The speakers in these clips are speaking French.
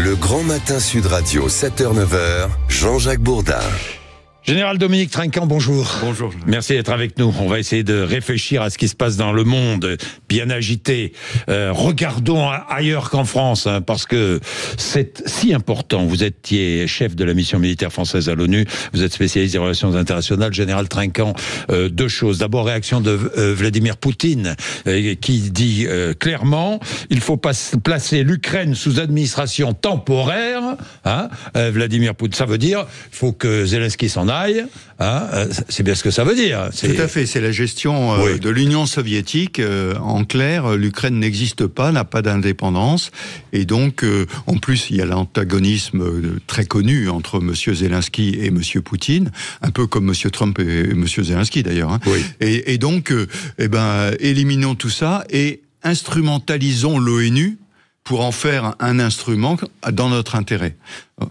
Le Grand Matin Sud Radio, 7h-9h, Jean-Jacques Bourdin. Général Dominique Trinquant, bonjour. Bonjour. Merci d'être avec nous. On va essayer de réfléchir à ce qui se passe dans le monde, bien agité. Regardons ailleurs qu'en France, parce que c'est si important. Vous étiez chef de la mission militaire française à l'ONU, vous êtes spécialiste des relations internationales. Général Trinquant, deux choses. D'abord, réaction de Vladimir Poutine, qui dit clairement, il faut placer l'Ukraine sous administration temporaire. Vladimir Poutine, ça veut dire, il faut que Zelensky s'en aille. C'est bien ce que ça veut dire. Tout à fait, c'est la gestion de l'Union soviétique. En clair, l'Ukraine n'existe pas, n'a pas d'indépendance. Et donc, en plus, il y a l'antagonisme très connu entre M. Zelensky et M. Poutine, un peu comme M. Trump et M. Zelensky d'ailleurs. Oui. Et donc, éliminons tout ça et instrumentalisons l'ONU pour en faire un instrument dans notre intérêt.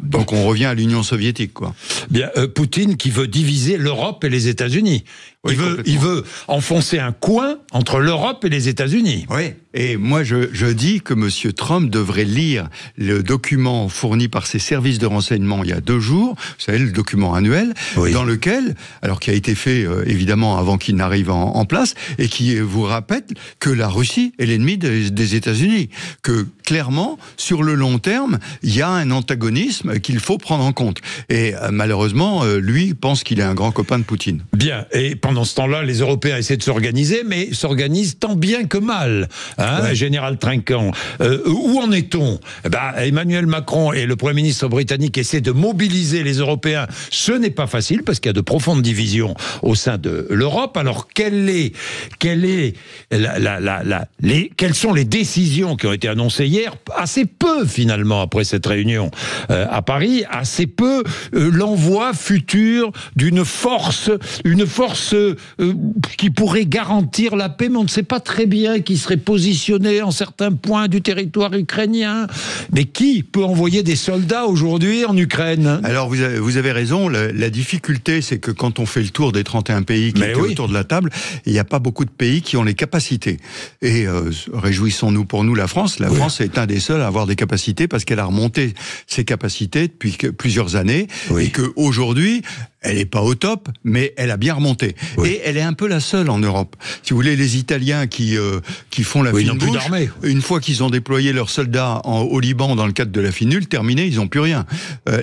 Donc on revient à l'Union soviétique, quoi. Bien, Poutine qui veut diviser l'Europe et les États-Unis. Il veut enfoncer un coin entre l'Europe et les États-Unis. Oui. Et moi, je dis que M. Trump devrait lire le document fourni par ses services de renseignement il y a 2 jours, vous savez, le document annuel, dans lequel, alors qui a été fait évidemment avant qu'il n'arrive en place, et qui vous rappelle que la Russie est l'ennemi des États-Unis. Que clairement, sur le long terme, il y a un antagonisme qu'il faut prendre en compte. Et malheureusement, lui pense qu'il est un grand copain de Poutine. Bien, et pendant ce temps-là, les Européens essaient de s'organiser, mais s'organisent tant bien que mal. Général Trinquant, où en est-on ? Emmanuel Macron et le Premier ministre britannique essaient de mobiliser les Européens. Ce n'est pas facile, parce qu'il y a de profondes divisions au sein de l'Europe. Alors, quelles sont les décisions qui ont été annoncées hier ? Assez peu, finalement, après cette réunion à Paris, assez peu l'envoi futur d'une force qui pourrait garantir la paix, mais on ne sait pas très bien qui serait positionné en certains points du territoire ukrainien. Mais qui peut envoyer des soldats aujourd'hui en Ukraine ? Alors vous avez raison, la difficulté c'est que quand on fait le tour des 31 pays qui étaient autour de la table, il n'y a pas beaucoup de pays qui ont les capacités. Et réjouissons-nous pour nous, la France. La France est un des seuls à avoir des capacités parce qu'elle a remonté ses capacités depuis plusieurs années et qu'aujourd'hui, elle n'est pas au top, mais elle a bien remonté. Et elle est un peu la seule en Europe. Si vous voulez, les Italiens qui font la fine bouche, une fois qu'ils ont déployé leurs soldats au Liban dans le cadre de la finule, terminé, ils n'ont plus rien.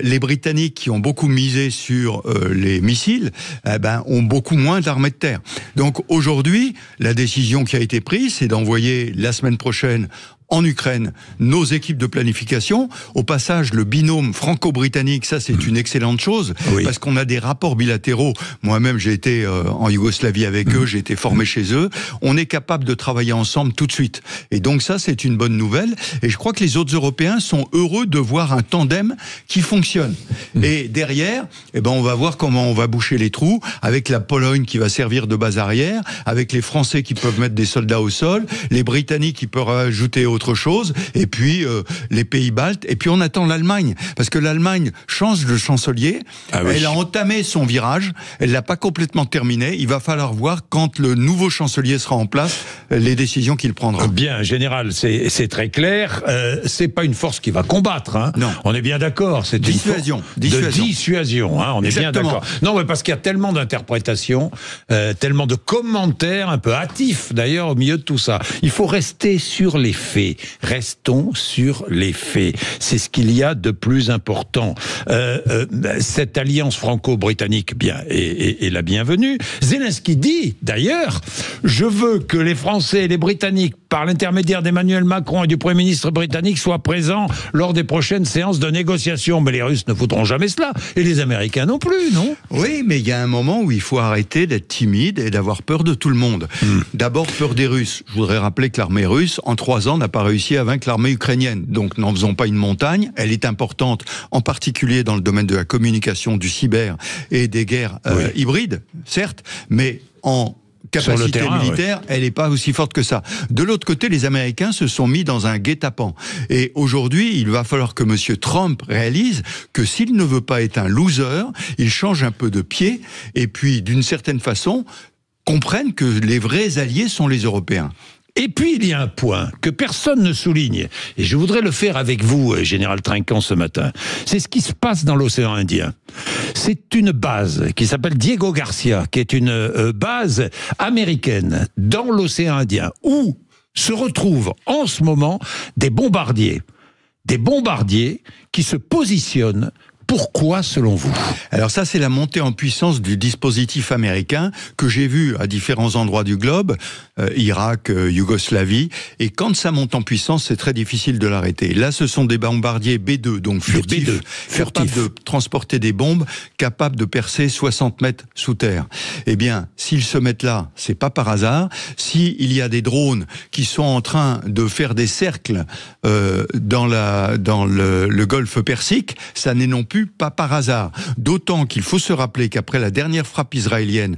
Les Britanniques qui ont beaucoup misé sur les missiles, ont beaucoup moins d'armées de terre. Donc aujourd'hui, la décision qui a été prise, c'est d'envoyer la semaine prochaine en Ukraine, nos équipes de planification. Au passage, le binôme franco-britannique, ça c'est une excellente chose, parce qu'on a des rapports bilatéraux. Moi-même, j'ai été en Yougoslavie avec eux, j'ai été formé chez eux. On est capable de travailler ensemble tout de suite. Et donc ça, c'est une bonne nouvelle. Et je crois que les autres Européens sont heureux de voir un tandem qui fonctionne. Et derrière, on va voir comment on va boucher les trous, avec la Pologne qui va servir de base arrière, avec les Français qui peuvent mettre des soldats au sol, les Britanniques qui peuvent ajouter autre chose, et puis les pays baltes, et puis on attend l'Allemagne, parce que l'Allemagne change de chancelier, elle a entamé son virage, elle l'a pas complètement terminé, il va falloir voir quand le nouveau chancelier sera en place, les décisions qu'il prendra. Bien, général, c'est très clair, c'est pas une force qui va combattre, Non. On est bien d'accord, c'est dissuasion. De dissuasion, on est bien d'accord. Non, mais parce qu'il y a tellement d'interprétations, tellement de commentaires, un peu hâtifs d'ailleurs, au milieu de tout ça. Il faut rester sur les faits. Restons sur les faits. C'est ce qu'il y a de plus important. Cette alliance franco-britannique est la bienvenue. Zelensky dit, d'ailleurs, je veux que les Français et les Britanniques, par l'intermédiaire d'Emmanuel Macron et du Premier ministre britannique, soient présents lors des prochaines séances de négociation. Mais les Russes ne foutront jamais cela. Et les Américains non plus, non ? Oui, mais il y a un moment où il faut arrêter d'être timide et d'avoir peur de tout le monde. D'abord, peur des Russes. Je voudrais rappeler que l'armée russe, en 3 ans, n'a pas réussi à vaincre l'armée ukrainienne. Donc n'en faisons pas une montagne. Elle est importante, en particulier dans le domaine de la communication, du cyber et des guerres hybrides, certes, mais en capacité militaire, elle n'est pas aussi forte que ça. De l'autre côté, les Américains se sont mis dans un guet-apens. Et aujourd'hui, il va falloir que M. Trump réalise que s'il ne veut pas être un loser, il change un peu de pied et puis, d'une certaine façon, comprenne que les vrais alliés sont les Européens. Et puis, il y a un point que personne ne souligne, et je voudrais le faire avec vous, Général Trinquant, ce matin. C'est ce qui se passe dans l'océan Indien. C'est une base qui s'appelle Diego Garcia, qui est une base américaine dans l'océan Indien, où se retrouvent en ce moment des bombardiers qui se positionnent. Pourquoi, selon vous? Alors ça, c'est la montée en puissance du dispositif américain que j'ai vu à différents endroits du globe, Irak, Yougoslavie, et quand ça monte en puissance, c'est très difficile de l'arrêter. Là, ce sont des bombardiers B2, donc furtifs, capables de transporter des bombes, capables de percer 60 mètres sous terre. Eh bien, s'ils se mettent là, c'est pas par hasard. S'il y a des drones qui sont en train de faire des cercles dans le golfe Persique, ça n'est non plus pas par hasard. D'autant qu'il faut se rappeler qu'après la dernière frappe israélienne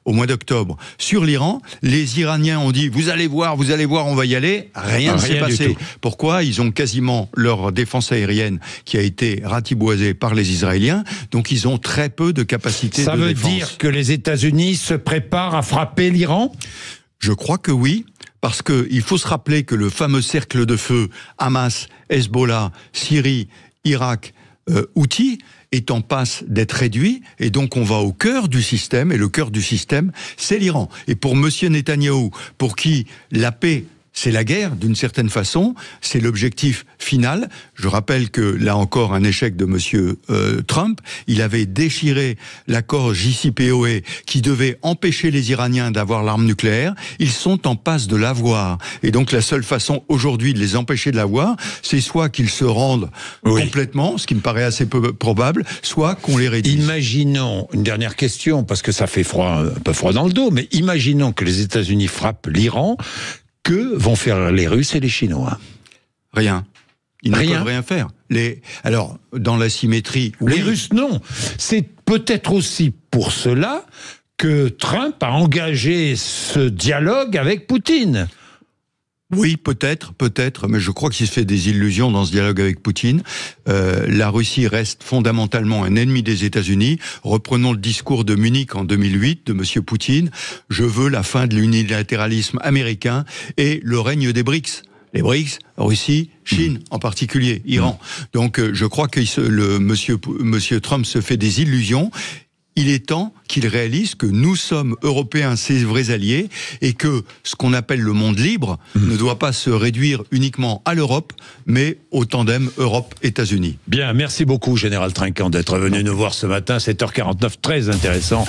au mois d'octobre, sur l'Iran, les Iraniens ont dit « vous allez voir, on va y aller ». Rien ne s'est passé. Pourquoi? Ils ont quasiment leur défense aérienne qui a été ratiboisée par les Israéliens, donc ils ont très peu de capacité de défense. Ça veut dire que les États-Unis se préparent à frapper l'Iran? Je crois que oui. Parce qu'il faut se rappeler que le fameux cercle de feu Hamas, Hezbollah, Syrie, Irak, Houthi est en passe d'être réduit, et donc on va au cœur du système, et le cœur du système, c'est l'Iran. Et pour monsieur Netanyahou, pour qui la paix, c'est la guerre, d'une certaine façon, c'est l'objectif final. Je rappelle que, là encore, un échec de monsieur Trump, il avait déchiré l'accord JCPOA qui devait empêcher les Iraniens d'avoir l'arme nucléaire. Ils sont en passe de l'avoir. Et donc la seule façon aujourd'hui de les empêcher de l'avoir, c'est soit qu'ils se rendent complètement, ce qui me paraît assez peu probable, soit qu'on les réduise. Imaginons, une dernière question, parce que ça fait un peu froid dans le dos, mais imaginons que les États-Unis frappent l'Iran. Que vont faire les Russes et les Chinois? Rien. Ils ne peuvent rien faire. Alors, dans la symétrie... Les Russes, non. C'est peut-être aussi pour cela que Trump a engagé ce dialogue avec Poutine. Oui, peut-être, mais je crois qu'il se fait des illusions dans ce dialogue avec Poutine. La Russie reste fondamentalement un ennemi des États-Unis. Reprenons le discours de Munich en 2008 de monsieur Poutine. Je veux la fin de l'unilatéralisme américain et le règne des BRICS. Les BRICS, Russie, Chine en particulier, Iran. Donc je crois que monsieur Trump se fait des illusions. Il est temps qu'il réalise que nous sommes Européens, ses vrais alliés, et que ce qu'on appelle le monde libre ne doit pas se réduire uniquement à l'Europe, mais au tandem Europe-États-Unis. Bien, merci beaucoup, Général Trinquant, d'être venu nous voir ce matin, 7h49, très intéressant.